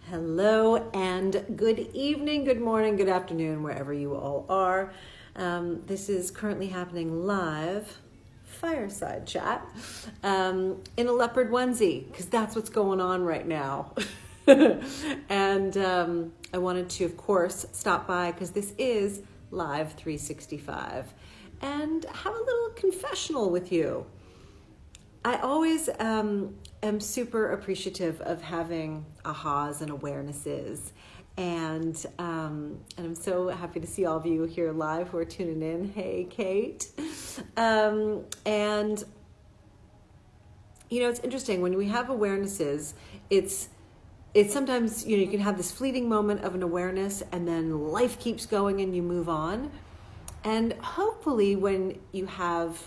Hello and good evening, good morning, good afternoon, wherever you all are. This is currently happening live, fireside chat, in a leopard onesie, because that's what's going on right now. And I wanted to, of course, stop by because this is Live 365 and have a little confessional with you. I always am super appreciative of having ahas and awarenesses, and I'm so happy to see all of you here live who are tuning in. Hey, Kate. And you know, it's interesting when we have awarenesses. It's sometimes, you know, you can have this fleeting moment of an awareness, and then life keeps going, and you move on. And hopefully, when you have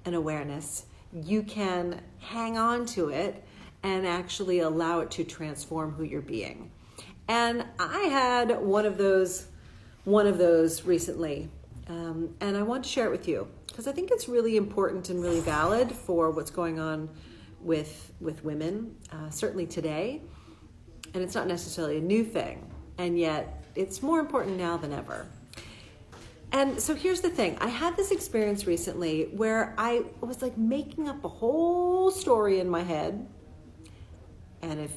an awareness, you can hang on to it and actually allow it to transform who you're being. And I had one of those recently, and I want to share it with you because I think it's really important and really valid for what's going on with women, certainly today. And it's not necessarily a new thing, and yet it's more important now than ever. And so here's the thing. I had this experience recently where I was like making up a whole story in my head. And if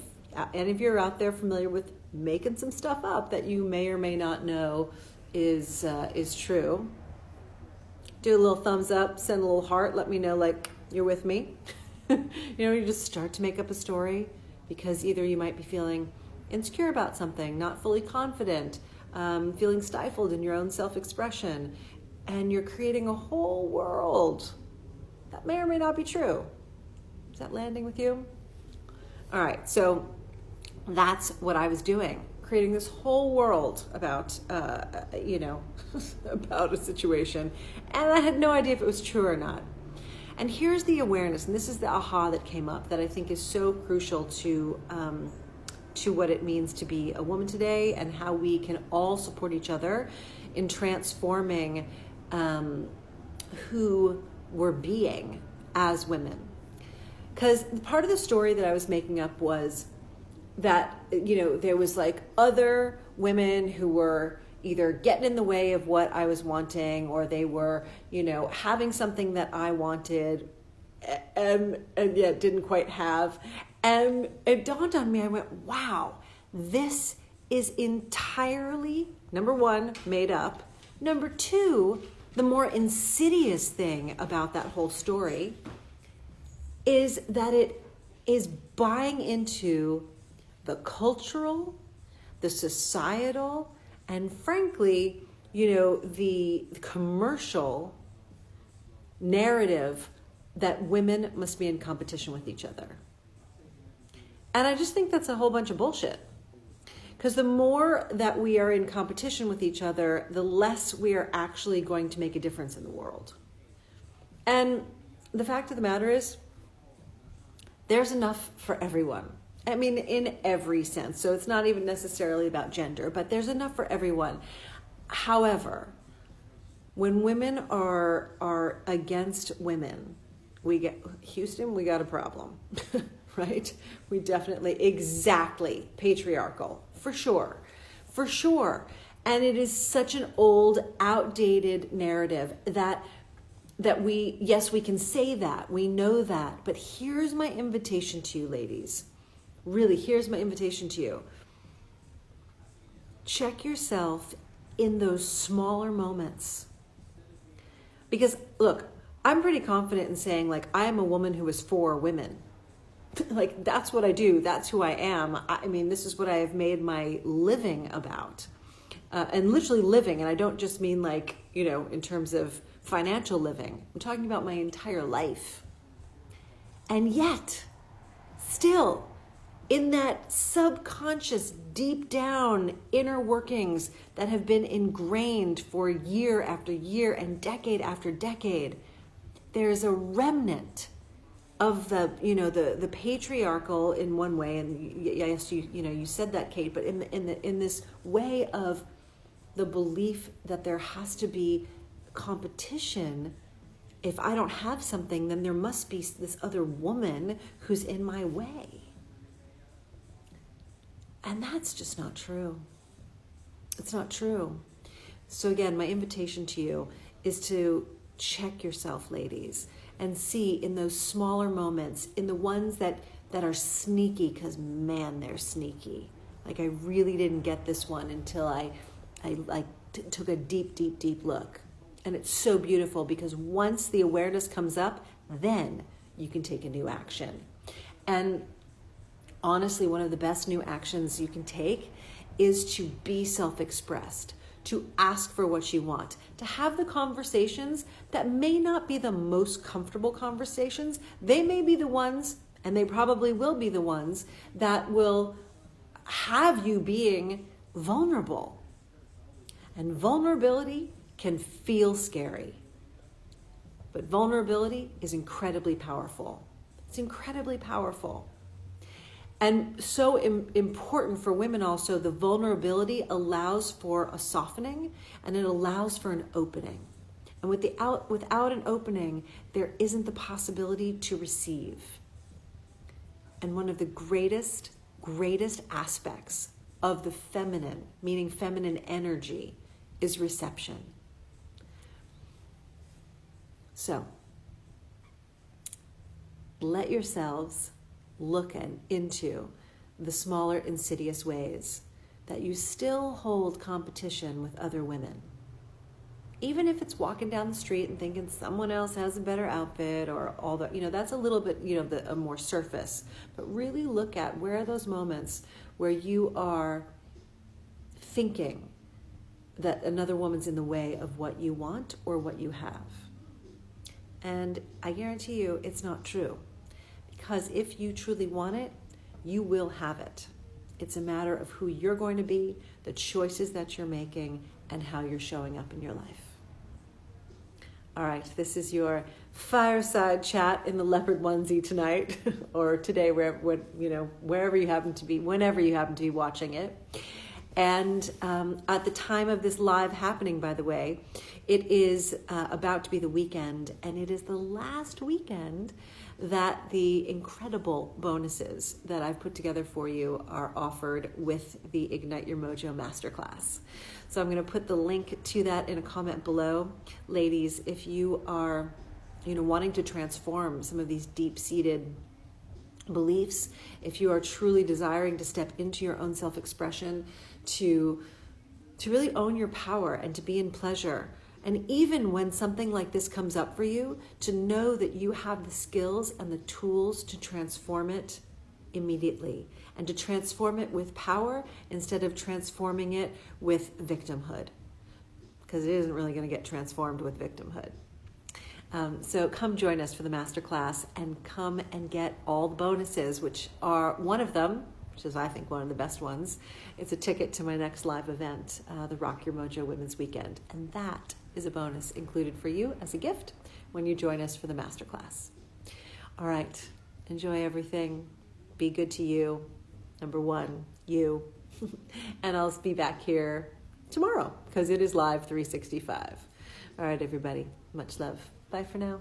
any of you are out there familiar with making some stuff up that you may or may not know is true, do a little thumbs up, send a little heart, let me know like you're with me. You know, you just start to make up a story because either you might be feeling insecure about something, not fully confident, feeling stifled in your own self-expression, and you're creating a whole world that may or may not be true. Is that landing with you? All right, so that's what I was doing, creating this whole world about, about a situation, and I had no idea if it was true or not. And here's the awareness, and this is the aha that came up that I think is so crucial to what it means to be a woman today and how we can all support each other in transforming who we're being as women. Because part of the story that I was making up was that, you know, there was like other women who were either getting in the way of what I was wanting, or they were, you know, having something that I wanted and yet didn't quite have. And it dawned on me, I went, wow, this is entirely, number one, made up. Number two, the more insidious thing about that whole story is that it is buying into the cultural, the societal, and frankly, you know, the commercial narrative that women must be in competition with each other. And I just think that's a whole bunch of bullshit. Because the more that we are in competition with each other, the less we are actually going to make a difference in the world. And the fact of the matter is, there's enough for everyone. I mean, in every sense. So it's not even necessarily about gender, but there's enough for everyone. However, when women are against women, Houston, we got a problem. Right? We definitely, exactly, patriarchal, for sure. And it is such an old, outdated narrative that yes, we can say that, we know that, but here's my invitation to you, ladies. Really, here's my invitation to you. Check yourself in those smaller moments. Because, look, I'm pretty confident in saying, like, I am a woman who is for women. Like, that's what I do. That's who I am. I mean, this is what I have made my living about. And literally living. And I don't just mean like, you know, in terms of financial living. I'm talking about my entire life. And yet, still, in that subconscious, deep down inner workings that have been ingrained for year after year and decade after decade, there's a remnant of the, you know, the patriarchal in one way, and yes, you said that, Kate, but in this way of the belief that there has to be competition. If I don't have something, then there must be this other woman who's in my way. And that's just not true. It's not true. So again, my invitation to you is to check yourself, ladies, and see in those smaller moments, in the ones that are sneaky, because man, they're sneaky. Like, I really didn't get this one until I took a deep look. And it's so beautiful, because once the awareness comes up, then you can take a new action. And honestly, one of the best new actions you can take is to be self-expressed, to ask for what you want, to have the conversations that may not be the most comfortable conversations. They may be the ones, and they probably will be the ones, that will have you being vulnerable. And vulnerability can feel scary. But vulnerability is incredibly powerful. It's incredibly powerful. And so important for women also, the vulnerability allows for a softening, and it allows for an opening. And without an opening, there isn't the possibility to receive. And one of the greatest aspects of the feminine, meaning feminine energy, is reception. So, let yourselves look into the smaller, insidious ways that you still hold competition with other women. Even if it's walking down the street and thinking someone else has a better outfit, or all the, that's a little bit, a more surface. But really look at, where are those moments where you are thinking that another woman's in the way of what you want or what you have. And I guarantee you it's not true. Because if you truly want it, you will have it. It's a matter of who you're going to be, the choices that you're making, and how you're showing up in your life. All right, this is your fireside chat in the leopard onesie tonight, or today, wherever you happen to be, whenever you happen to be watching it. And at the time of this live happening, by the way, it is about to be the weekend, and it is the last weekend that the incredible bonuses that I've put together for you are offered with the Ignite Your Mojo Masterclass. So I'm going to put the link to that in a comment below. Ladies, if you are, wanting to transform some of these deep-seated beliefs, if you are truly desiring to step into your own self-expression, to really own your power and to be in pleasure, and even when something like this comes up for you, to know that you have the skills and the tools to transform it immediately, and to transform it with power instead of transforming it with victimhood, because it isn't really going to get transformed with victimhood. So come join us for the masterclass, and come and get all the bonuses, which are one of them, which is, I think, one of the best ones. It's a ticket to my next live event, the Rock Your Mojo Women's Weekend. And that is a bonus included for you as a gift when you join us for the masterclass. All right, enjoy everything. Be good to you. Number one, you. And I'll be back here tomorrow, because it is live 365. All right, everybody, much love. Bye for now.